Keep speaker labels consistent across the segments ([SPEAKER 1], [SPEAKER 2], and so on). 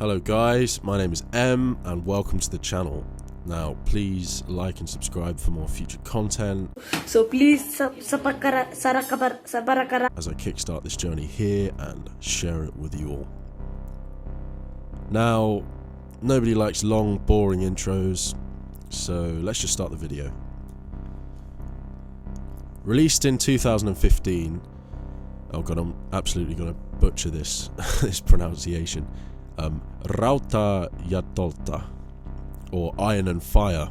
[SPEAKER 1] Hello guys, my name is M and welcome to the channel. Now please like and subscribe for more future content.
[SPEAKER 2] So please as I
[SPEAKER 1] kickstart this journey here and share it with you all. Now, nobody likes long, boring intros, so let's just start the video. Released in 2015, oh god, I'm absolutely gonna butcher this this pronunciation. Rautaa Ja Tulta, or Iron and Fire,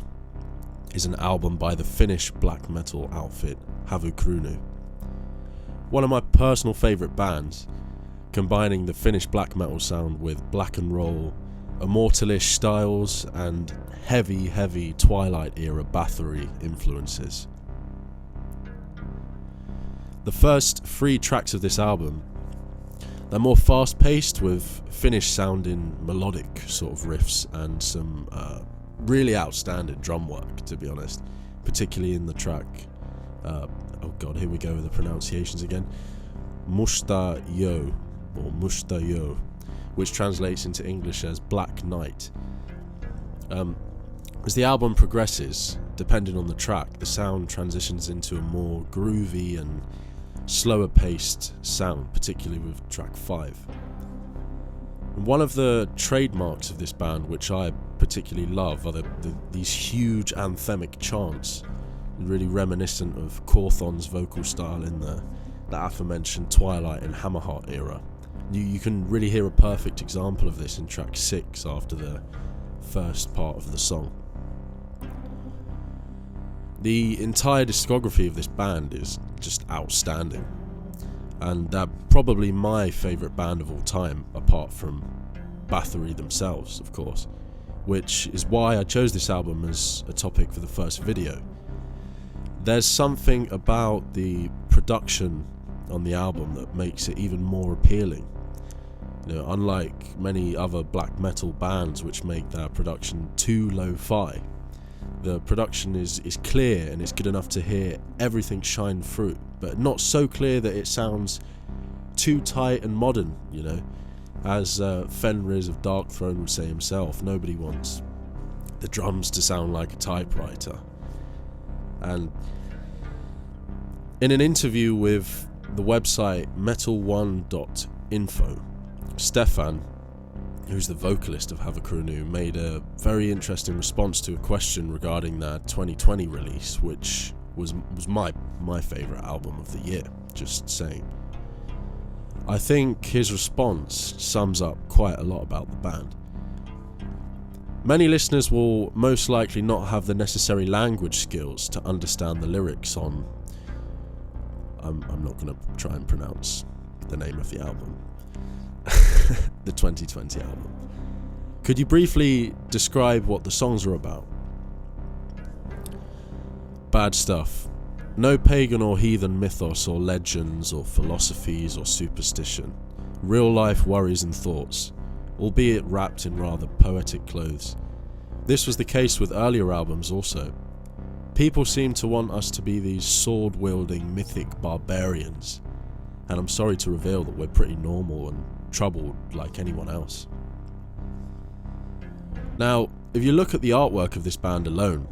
[SPEAKER 1] is an album by the Finnish black metal outfit Havukruunu. One of my personal favourite bands, combining the Finnish black metal sound with black and roll, immortalish styles and heavy Twilight era battery influences. The first 3 tracks of this album, they're more fast-paced with Finnish-sounding melodic sort of riffs and some really outstanding drum work, to be honest, particularly in the track, oh god, here we go with the pronunciations again, Musta Yo, or Musta Yo, which translates into English as Black Night. As the album progresses, depending on the track, the sound transitions into a more groovy and slower paced sound, particularly with track 5. And one of the trademarks of this band, which I particularly love, are these huge anthemic chants, really reminiscent of Cawthon's vocal style in the aforementioned Twilight and Hammerheart era. You can really hear a perfect example of this in track 6 after the first part of the song. The entire discography of this band is just outstanding, and they're probably my favourite band of all time, apart from Bathory themselves, of course, which is why I chose this album as a topic for the first video. There's something about the production on the album that makes it even more appealing. You know, unlike many other black metal bands which make their production too lo-fi, the production is clear and it's good enough to hear everything shine through, but not so clear that it sounds too tight and modern, you know. As Fenriz of Darkthrone would say himself, nobody wants the drums to sound like a typewriter. And in an interview with the website metal1.info, Stefan, who's the vocalist of Havukruunu, made a very interesting response to a question regarding their 2020 release, which was my favourite album of the year, just saying. I think his response sums up quite a lot about the band. Many listeners will most likely not have the necessary language skills to understand the lyrics on... I'm not going to try and pronounce the name of the album. The 2020 album. Could you briefly describe what the songs are about? Bad stuff. No pagan or heathen mythos or legends or philosophies or superstition. Real life worries and thoughts, albeit wrapped in rather poetic clothes. This was the case with earlier albums also. People seem to want us to be these sword-wielding mythic barbarians, and I'm sorry to reveal that we're pretty normal and troubled like anyone else. Now, if you look at the artwork of this band alone,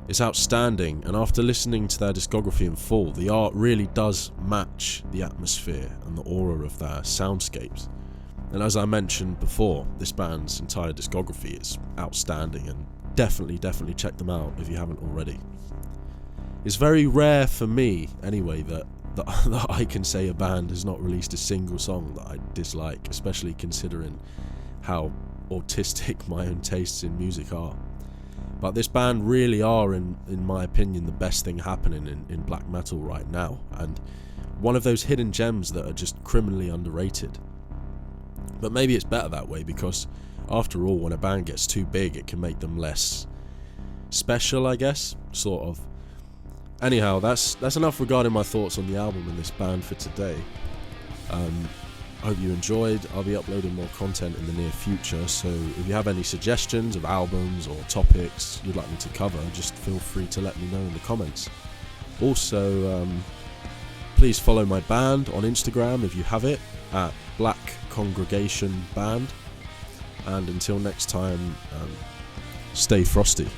[SPEAKER 1] it's outstanding, and after listening to their discography in full, the art really does match the atmosphere and the aura of their soundscapes. And as I mentioned before, this band's entire discography is outstanding, and definitely check them out if you haven't already. It's very rare for me, anyway, that I can say a band has not released a single song that I dislike, especially considering how autistic my own tastes in music are. But this band really are, in my opinion, the best thing happening in black metal right now, and one of those hidden gems that are just criminally underrated. But maybe it's better that way, because after all, when a band gets too big, it can make them less special, I guess, sort of. Anyhow, that's enough regarding my thoughts on the album and this band for today. I hope you enjoyed. I'll be uploading more content in the near future, so if you have any suggestions of albums or topics you'd like me to cover, just feel free to let me know in the comments. Also, please follow my band on Instagram if you have it, at Black Congregation Band. And until next time, stay frosty.